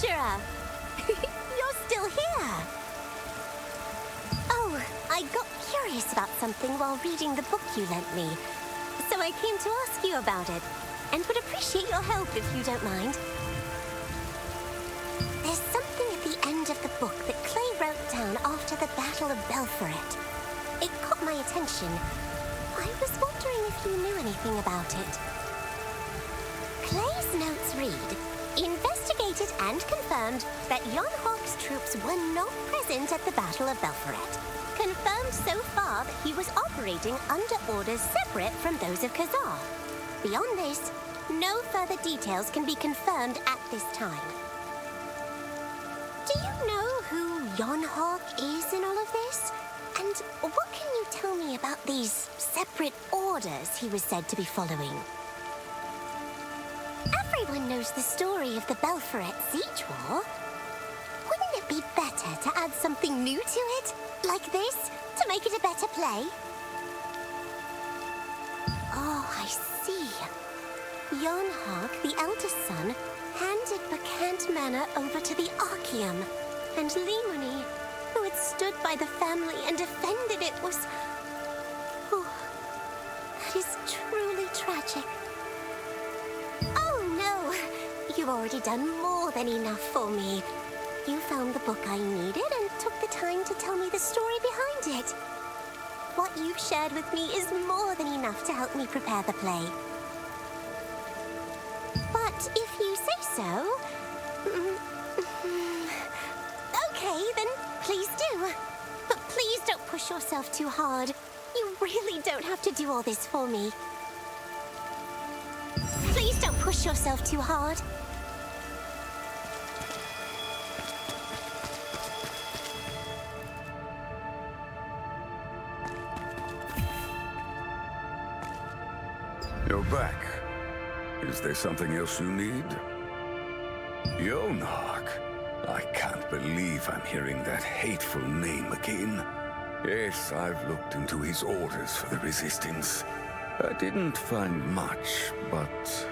adventurer! You're still here! Oh, I got curious about something while reading the book you lent me. So I came to ask you about it, and would appreciate your help if you don't mind. There's something at the end of the book that Clay wrote down after the Battle of Belferet. It caught my attention. I was wondering if you knew anything about it. Clay's notes read, investigated and confirmed that Jon Hawk's troops were not present at the Battle of Belferet. Confirmed so far that he was operating under orders separate from those of Khazar. Beyond this, no further details can be confirmed at this time. Do you know who Jon Hawk is in all of this? And what can you tell me about these separate orders he was said to be following? Everyone knows the story of the Belferet Siege War. Wouldn't it be better to add something new to it? Like this, to make it a better play? Oh, I see. Jon Hawk, the eldest son, handed Berkant Manor over to the Archaeum, and Limuni, who had stood by the family and defended it, was... Oh, that is truly tragic. Oh, no! You've already done more than enough for me. You found the book I needed and took the time to tell me the story behind it. What you've shared with me is more than enough to help me prepare the play. But if you say so... Okay, then please do. But please don't push yourself too hard. You really don't have to do all this for me. Please don't push yourself too hard. You're back. Is there something else you need? Jon Hawk. I can't believe I'm hearing that hateful name again. Yes, I've looked into his orders for the Resistance. I didn't find much, but...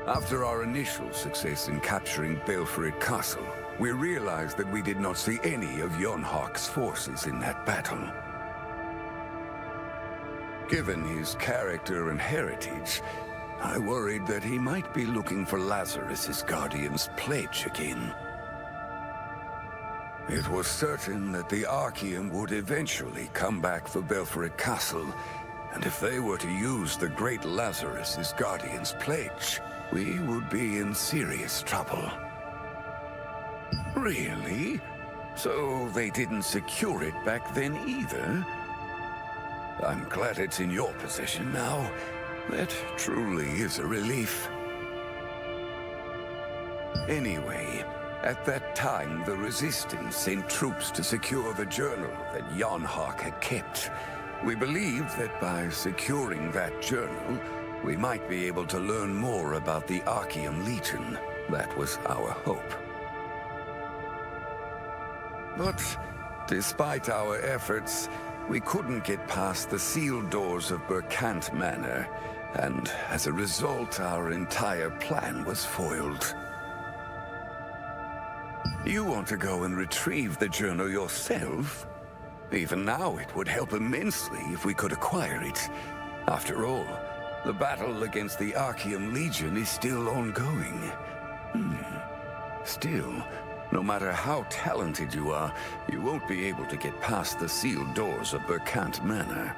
After our initial success in capturing Belferet Castle, we realized that we did not see any of Jon Hawk's forces in that battle. Given his character and heritage, I worried that he might be looking for Lazarus's Guardian's pledge again. It was certain that the Archaeum would eventually come back for Belferet Castle, and if they were to use the great Lazarus's Guardian's pledge, we would be in serious trouble. Really? So they didn't secure it back then either? I'm glad it's in your possession now. That truly is a relief. Anyway, at that time, the Resistance sent troops to secure the journal that Jon Hawk had kept. We believed that by securing that journal, we might be able to learn more about the Archaeum Legion. That was our hope. But despite our efforts, we couldn't get past the sealed doors of Berkant Manor, and as a result, our entire plan was foiled. You want to go and retrieve the journal yourself? Even now, it would help immensely if we could acquire it. After all, the battle against the Archaeum Legion is still ongoing. Still, no matter how talented you are, you won't be able to get past the sealed doors of Berkant Manor.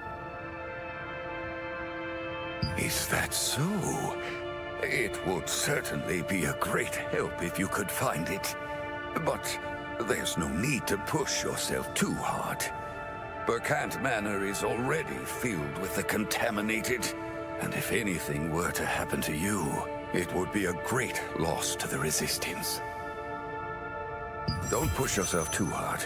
Is that so? It would certainly be a great help if you could find it. But there's no need to push yourself too hard. Berkant Manor is already filled with the contaminated, and if anything were to happen to you, it would be a great loss to the Resistance. Don't push yourself too hard.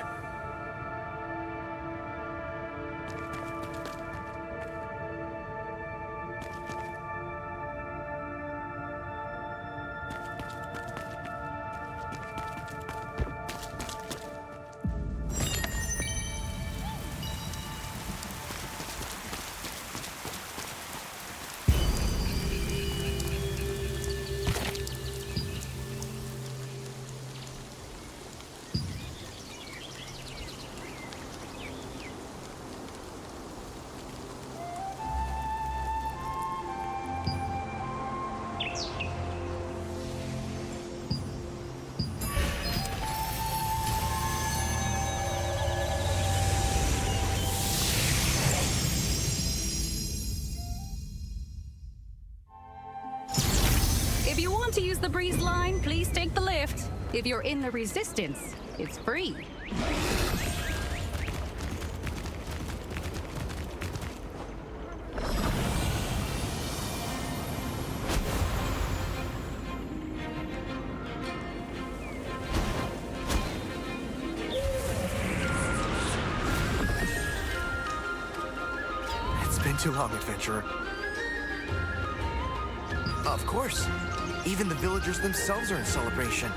to use the breeze line, please take the lift. If you're in the Resistance, it's free. It's been too long, adventurer. Of course. Even the villagers themselves are in celebration.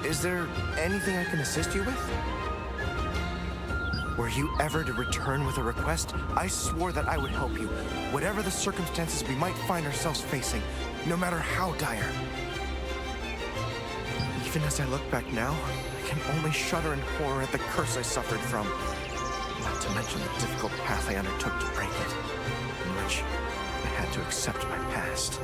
Is there anything I can assist you with? Were you ever to return with a request, I swore that I would help you, whatever the circumstances we might find ourselves facing, no matter how dire. Even as I look back now, I can only shudder in horror at the curse I suffered from. Not to mention the difficult path I undertook to break it, in which I had to accept my past.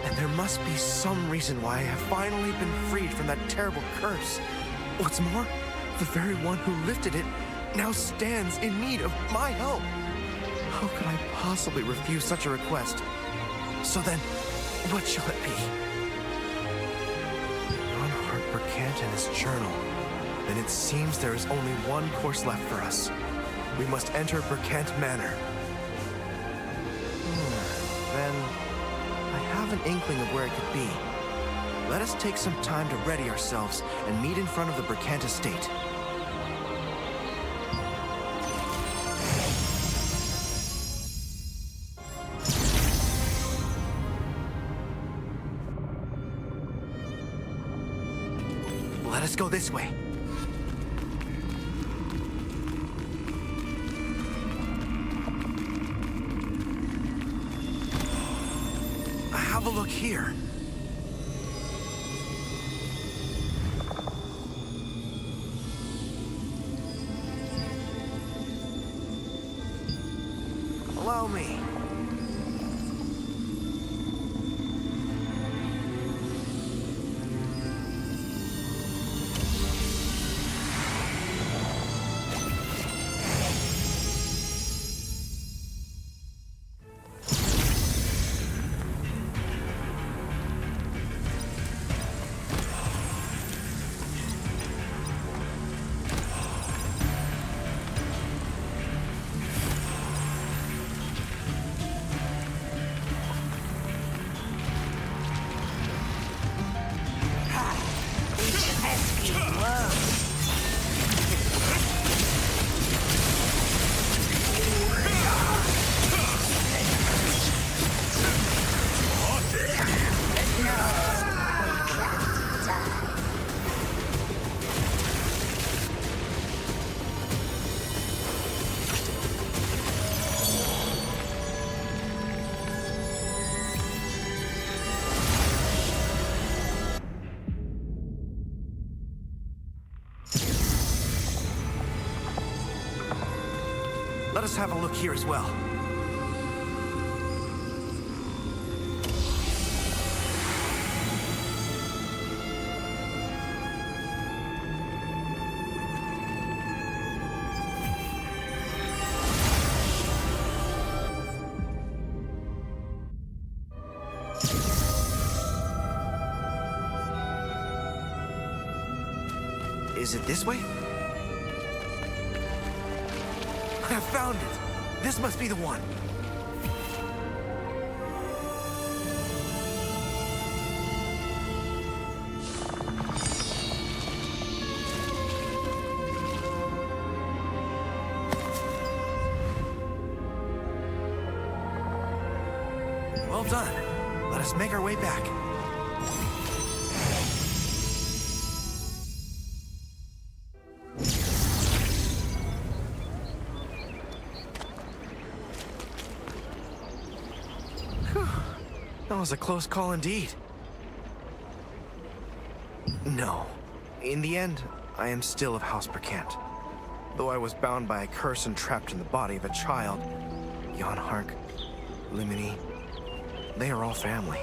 And there must be some reason why I have finally been freed from that terrible curse. What's more, the very one who lifted it now stands in need of my help. How could I possibly refuse such a request? So then, what shall it be? Jon Berkant and his journal. Then it seems there is only one course left for us. We must enter Berkant Manor. Then I have an inkling of where it could be. Let us take some time to ready ourselves and meet in front of the Berkant estate. Let us go this way. Have a look here. Allow me. Let us have a look here as well. Is it this way? I found it! This must be the one! Well done. Let us make our way back. That was a close call indeed. No. In the end, I am still of House Berkant. Though I was bound by a curse and trapped in the body of a child, Yonhark, Limini, they are all family.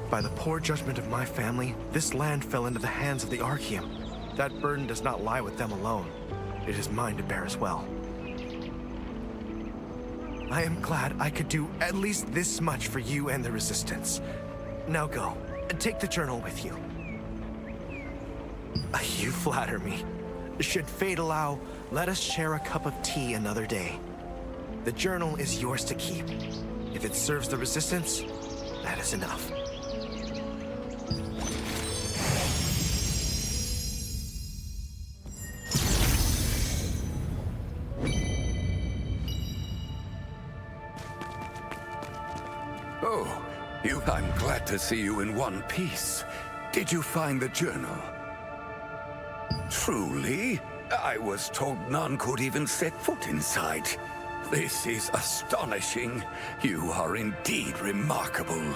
By the poor judgment of my family, this land fell into the hands of the Archaeum. That burden does not lie with them alone. It is mine to bear as well. I am glad I could do at least this much for you and the Resistance. Now go, and take the journal with you. You flatter me. Should fate allow, let us share a cup of tea another day. The journal is yours to keep. If it serves the Resistance, that is enough. Oh, I'm glad to see you in one piece. Did you find the journal? Truly? I was told none could even set foot inside. This is astonishing. You are indeed remarkable.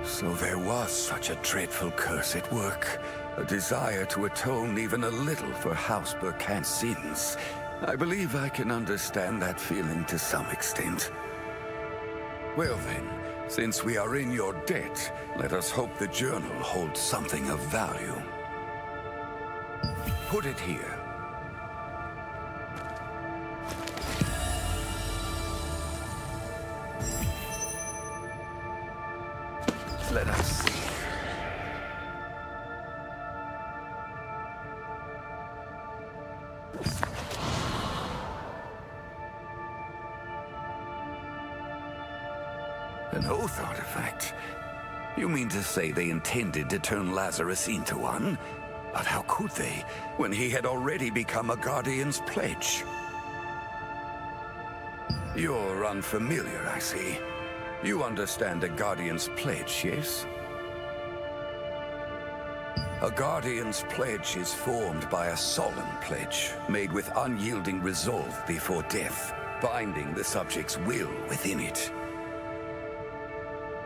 So there was such a dreadful curse at work. A desire to atone even a little for House Burkant's sins. I believe I can understand that feeling to some extent. Well then, since we are in your debt, let us hope the journal holds something of value. Put it here. Let us see. An oath artifact? You mean to say they intended to turn Lazarus into one? But how could they, when he had already become a Guardian's pledge? You're unfamiliar, I see. You understand a Guardian's pledge, yes? A Guardian's pledge is formed by a solemn pledge, made with unyielding resolve before death, binding the subject's will within it.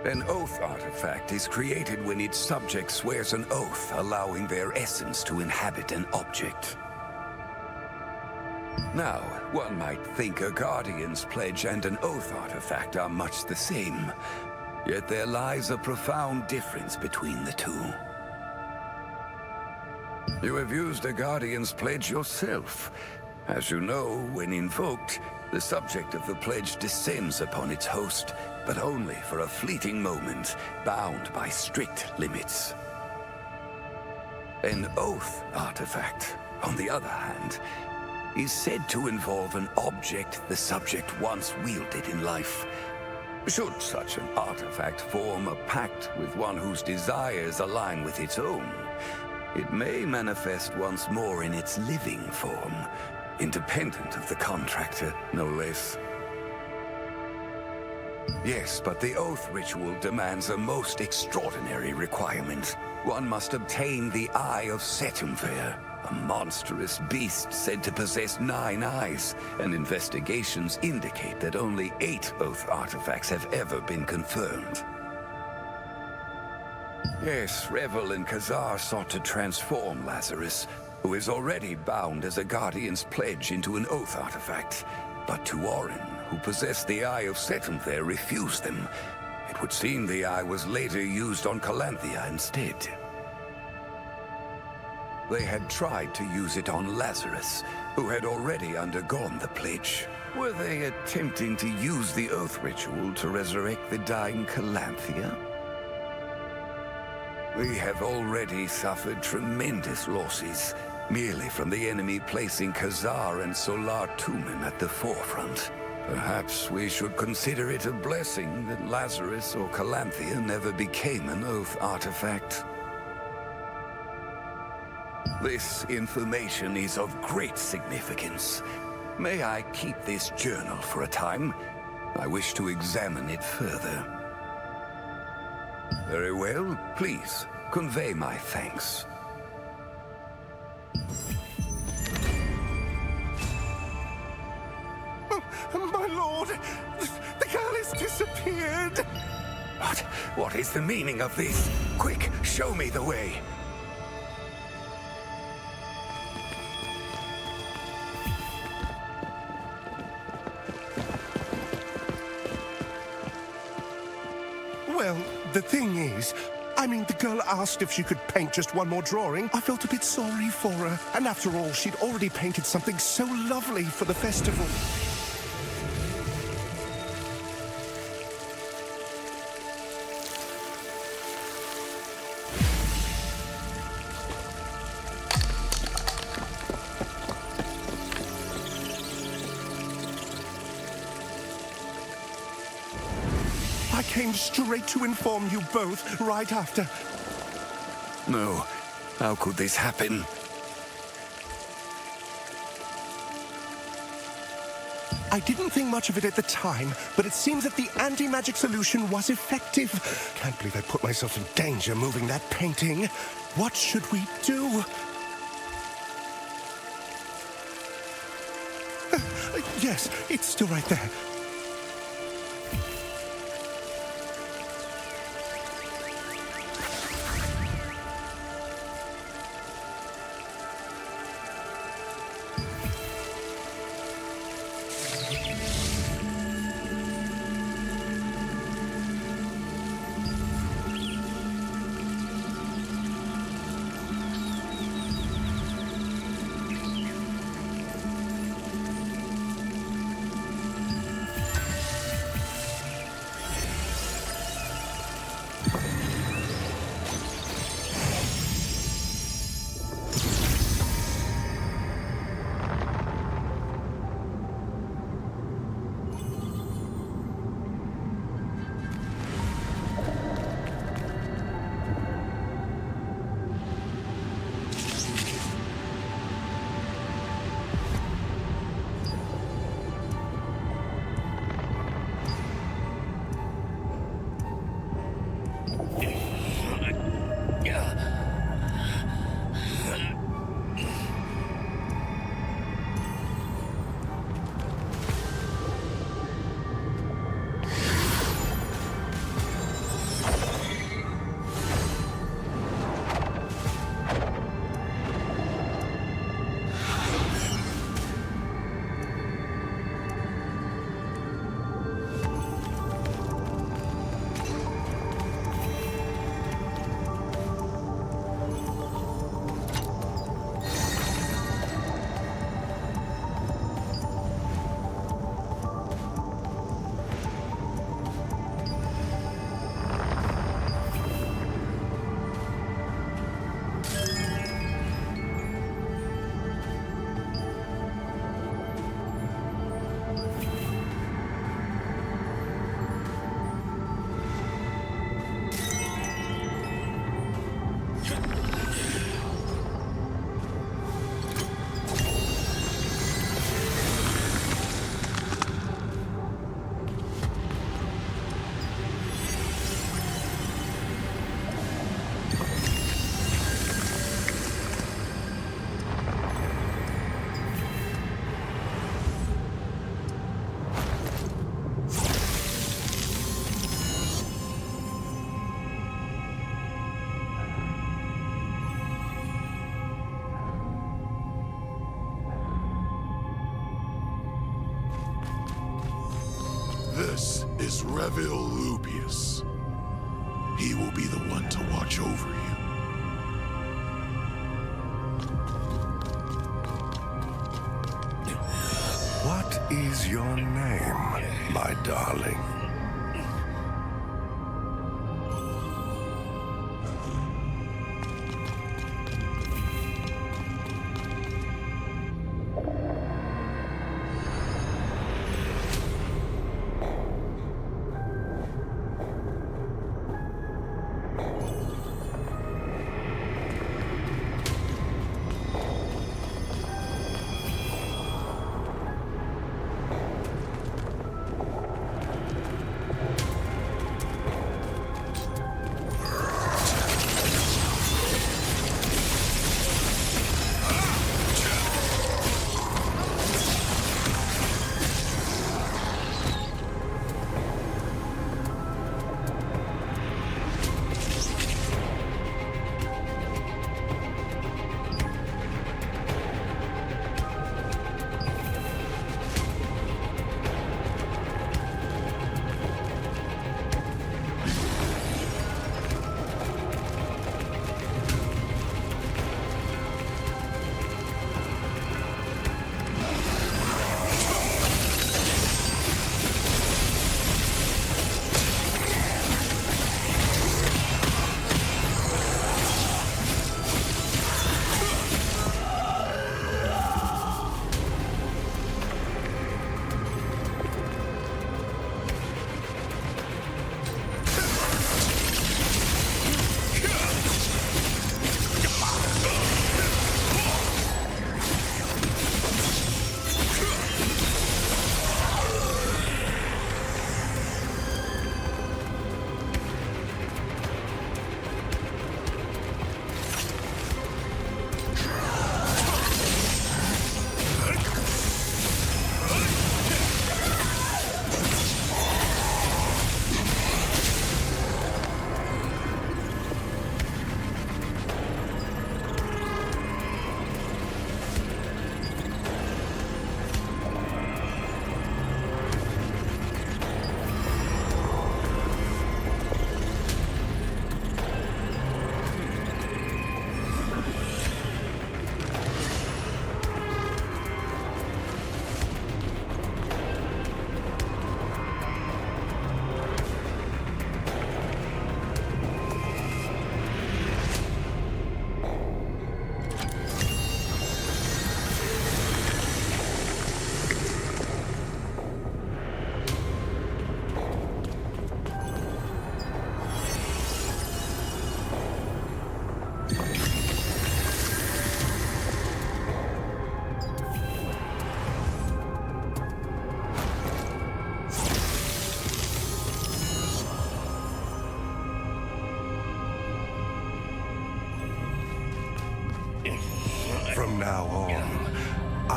An oath artifact is created when its subject swears an oath, allowing their essence to inhabit an object. Now, one might think a Guardian's pledge and an oath artifact are much the same, yet there lies a profound difference between the two. You have used a Guardian's pledge yourself. As you know, when invoked, the subject of the pledge descends upon its host, but only for a fleeting moment, bound by strict limits. An oath artifact, on the other hand, is said to involve an object the subject once wielded in life. Should such an artifact form a pact with one whose desires align with its own, it may manifest once more in its living form, independent of the contractor, no less. Yes, but the oath ritual demands a most extraordinary requirement. One must obtain the Eye of Setumver, a monstrous beast said to possess 9 eyes, and investigations indicate that only 8 oath artifacts have ever been confirmed. Yes, Revel and Kazar sought to transform Lazarus, who is already bound as a Guardian's pledge, into an oath artifact. But Tuorin, who possessed the Eye of Setumver, refused them. It would seem the eye was later used on Calanthea instead. They had tried to use it on Lazarus, who had already undergone the pledge. Were they attempting to use the oath ritual to resurrect the dying Calanthea? We have already suffered tremendous losses, merely from the enemy placing Kazar and Solar Tumen at the forefront. Perhaps we should consider it a blessing that Lazarus or Calanthea never became an oath artifact. This information is of great significance. May I keep this journal for a time? I wish to examine it further. Very well. Please, convey my thanks. My lord, the girl has disappeared. What is the meaning of this? Quick, show me the way. Well, the thing is, the girl asked if she could paint just one more drawing. I felt a bit sorry for her. And after all, she'd already painted something so lovely for the festival. came straight to inform you both right after. No. How could this happen? I didn't think much of it at the time, but it seems that the anti-magic solution was effective. Can't believe I put myself in danger moving that painting. What should we do? Yes, it's still right there. This is Revel Lupius. He will be the one to watch over you. What is your name, my darling?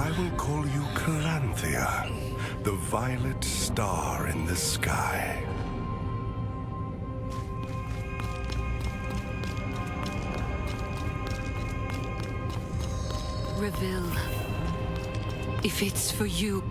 I will call you Calanthea, the violet star in the sky. Reveal. If it's for you.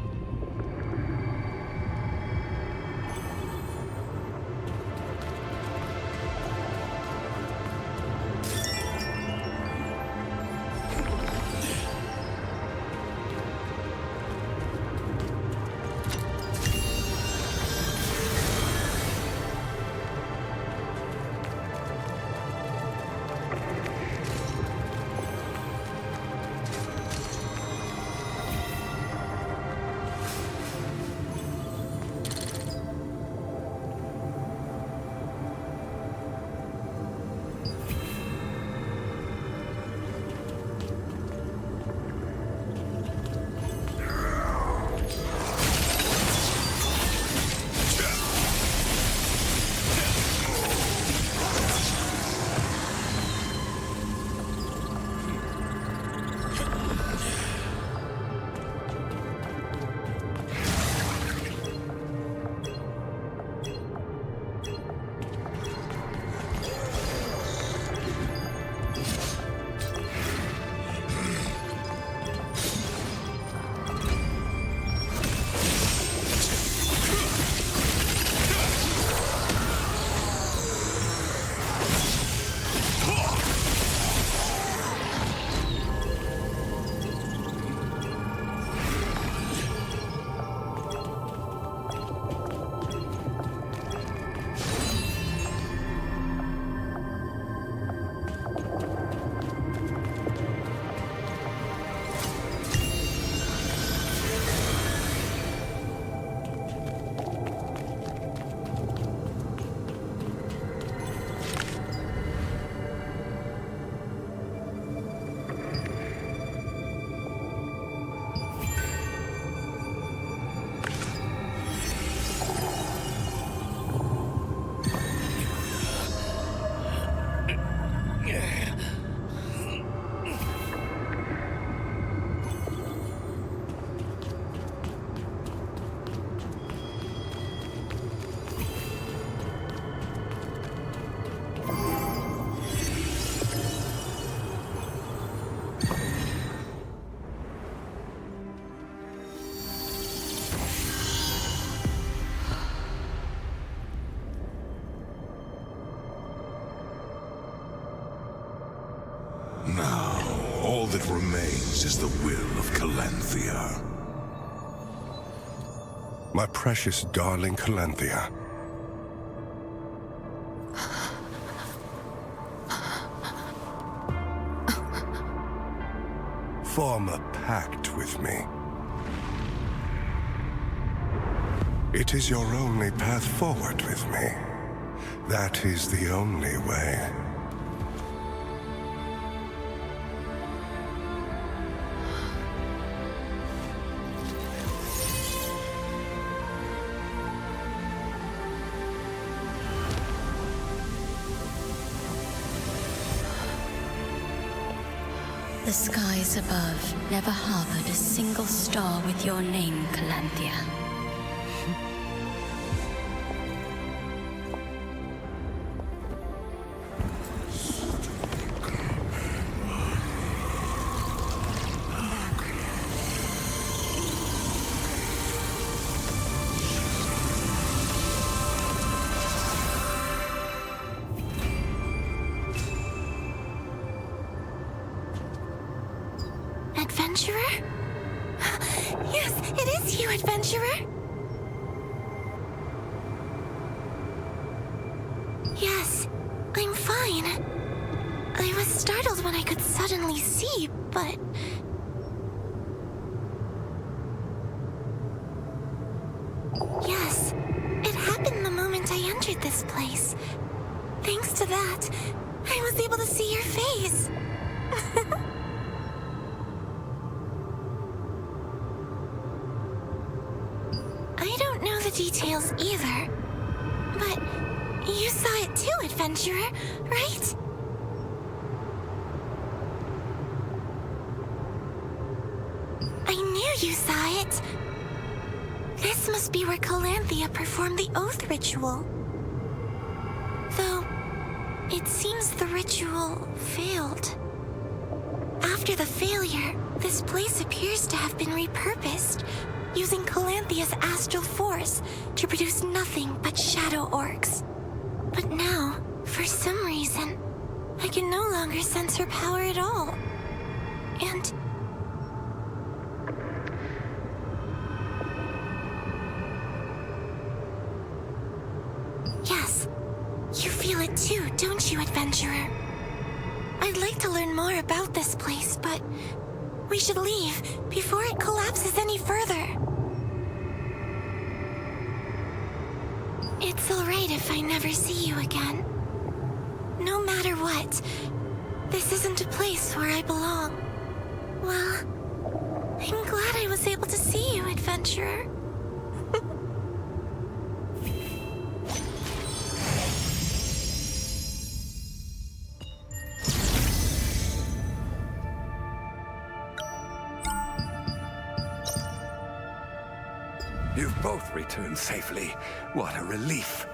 Now, all that remains is the will of Calanthea. My precious darling Calanthea. Form a pact with me. It is your only path forward with me. That is the only way. The skies above never harbored a single star with your name, Calanthea. Adventurer? Yes, it is you, Adventurer! Yes, I'm fine. I was startled when I could suddenly see, but... Yes, it happened the moment I entered this place. Thanks to that, I was able to see your face. I don't know the details either, but you saw it too, Adventurer, right? I you saw it. This must be where Calanthea performed the oath ritual. Though, it seems the ritual failed. After the failure, this place appears to have been repurposed, using Calanthea's astral force to produce nothing but shadow orcs. But now, for some reason, I can no longer sense her power at all. And... yes, you feel it too, don't you, adventurer? I'd like to learn more about this place, but we should leave before it collapses any further. It's alright if I never see you again. No matter what, this isn't a place where I belong. Well, I'm glad I was able to see you, adventurer. You've both returned safely. What a relief.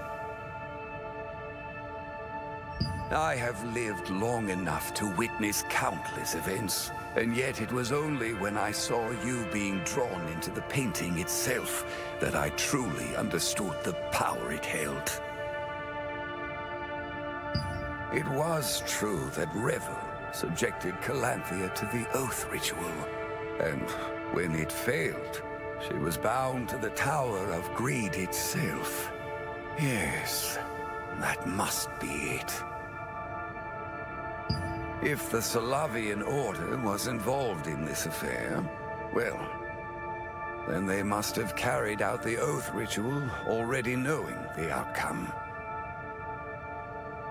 I have lived long enough to witness countless events, and yet it was only when I saw you being drawn into the painting itself that I truly understood the power it held. It was true that Revel subjected Calanthea to the oath ritual, and when it failed, she was bound to the Tower of Greed itself. Yes, that must be it. If the Solavian Order was involved in this affair, well, then they must have carried out the oath ritual already knowing the outcome.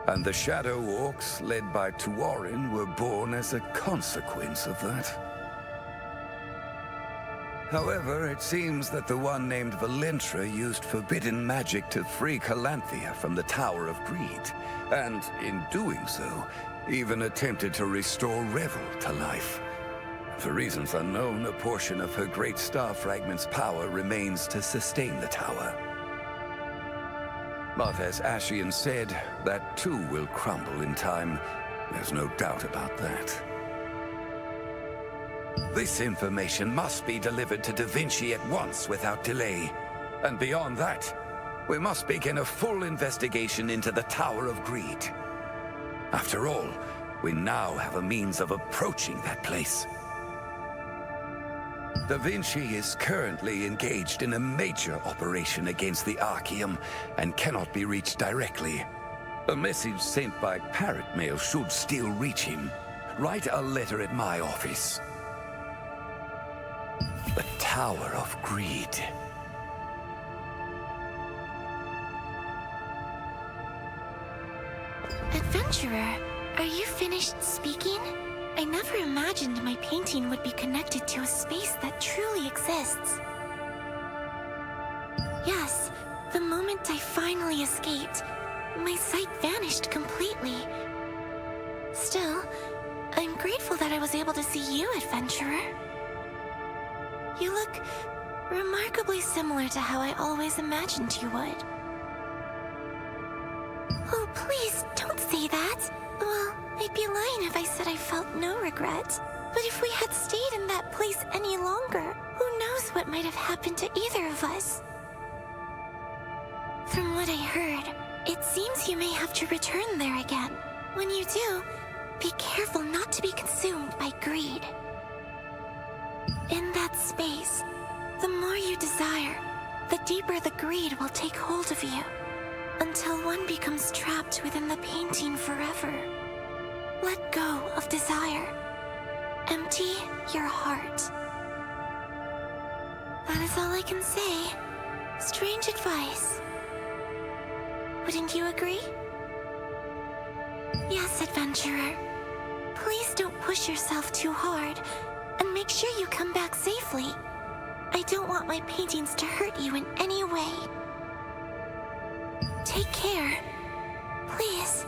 And the Shadow Orcs, led by Tuorin, were born as a consequence of that. However, it seems that the one named Valentra used forbidden magic to free Calanthea from the Tower of Greed, and in doing so, even attempted to restore Revel to life. For reasons unknown, a portion of her great star fragment's power remains to sustain the tower. But as Ashian said, that too will crumble in time. There's no doubt about that. This information must be delivered to Da Vinci at once without delay. And beyond that, we must begin a full investigation into the Tower of Greed. After all, we now have a means of approaching that place. Da Vinci is currently engaged in a major operation against the Archaeum and cannot be reached directly. A message sent by parrot mail should still reach him. Write a letter at my office. The Tower of Greed. Adventurer, are you finished speaking? I never imagined my painting would be connected to a space that truly exists. Yes, the moment I finally escaped, my sight vanished completely. Still, I'm grateful that I was able to see you, adventurer. You look remarkably similar to how I always imagined you would. Oh, please, don't say that. Well, I'd be lying if I said I felt no regret. But if we had stayed in that place any longer, who knows what might have happened to either of us? From what I heard, it seems you may have to return there again. When you do, be careful not to be consumed by greed. In that space, the more you desire, the deeper the greed will take hold of you, until one becomes trapped within the painting forever. Let go of desire. Empty your heart. That is all I can say. Strange advice. Wouldn't you agree? Yes, adventurer. Please don't push yourself too hard, and make sure you come back safely. I don't want my paintings to hurt you in any way. Take care. Please.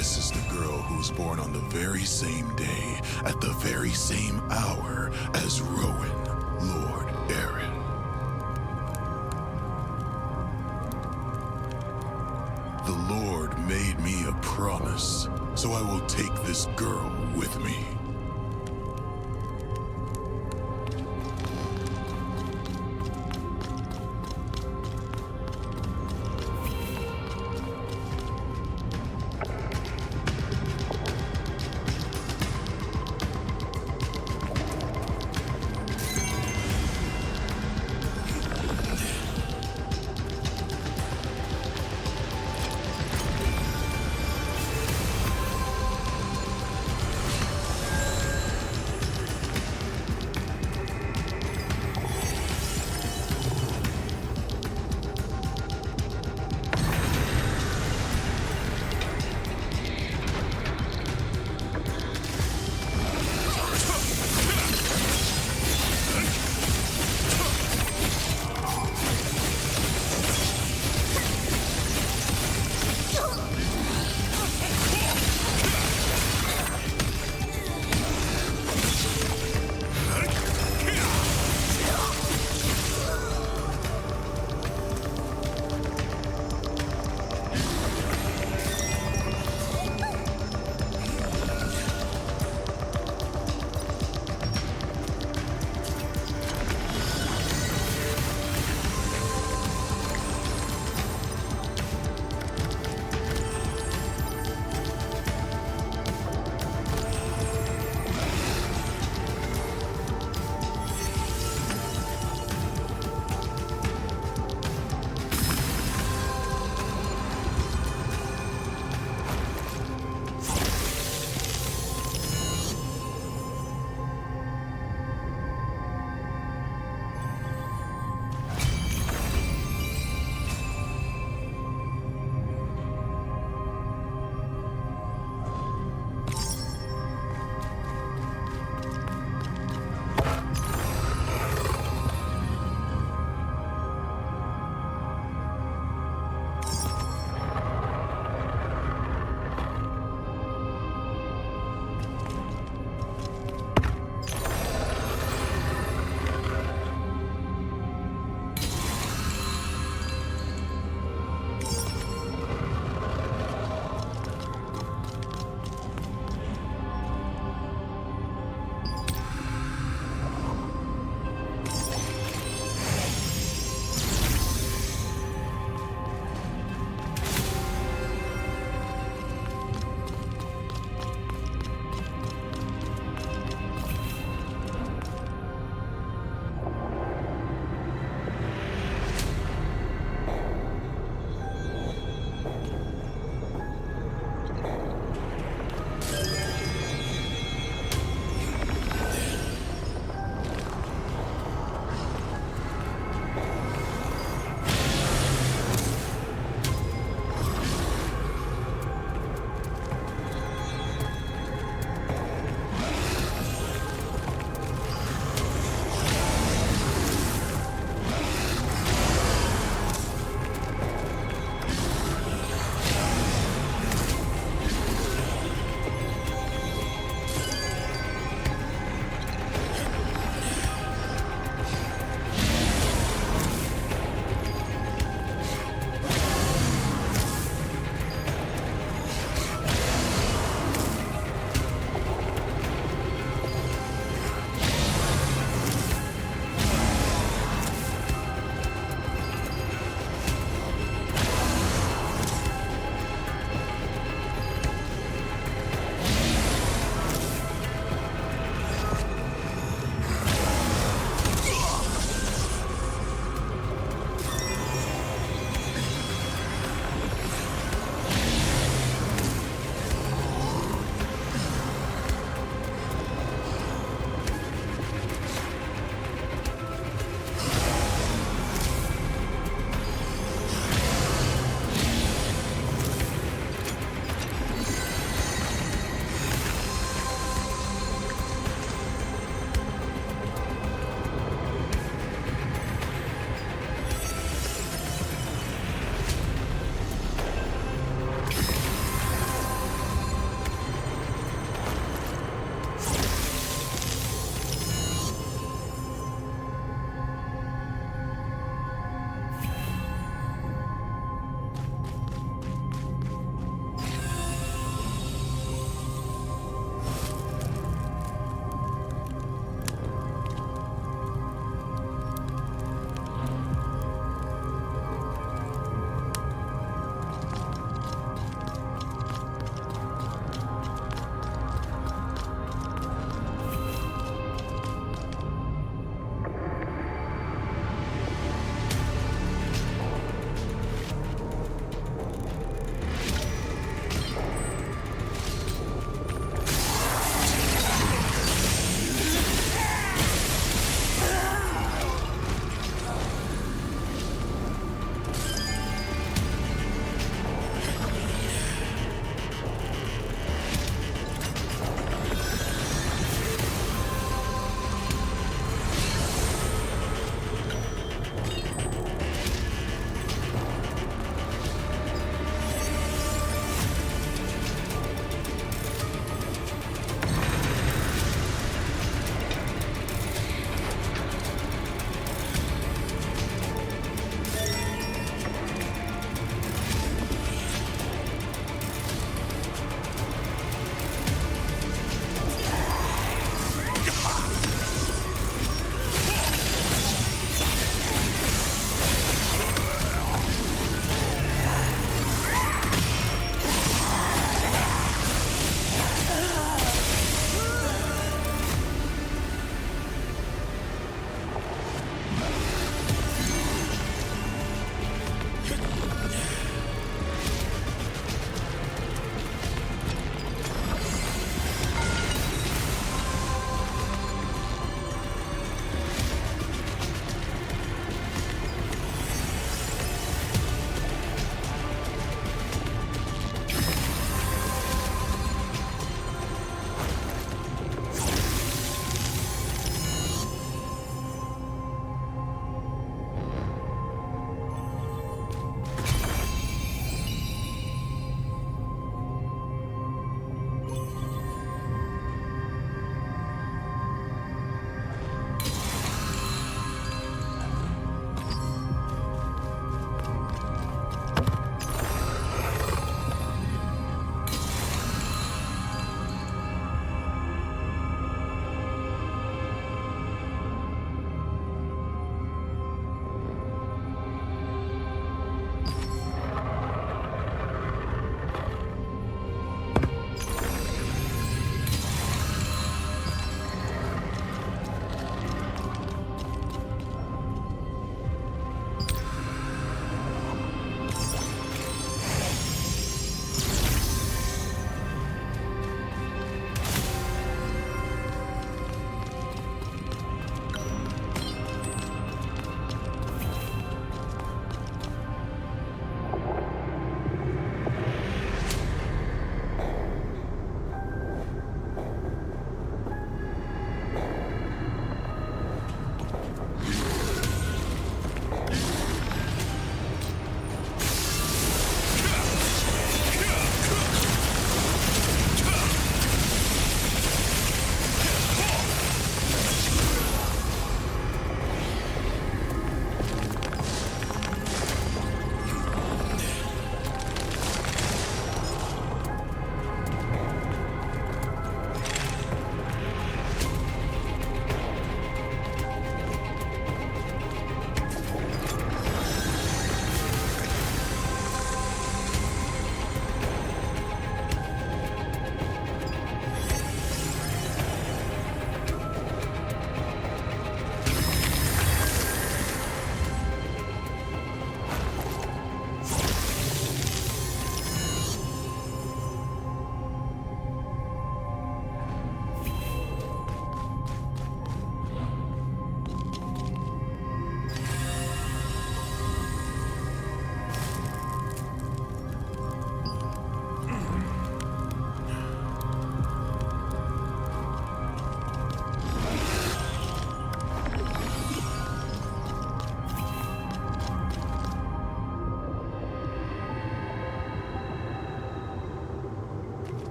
This is the girl who was born on the very same day, at the very same hour as Rowan, Lord Aaron. The Lord made me a promise, so I will take this girl with me.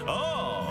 Oh,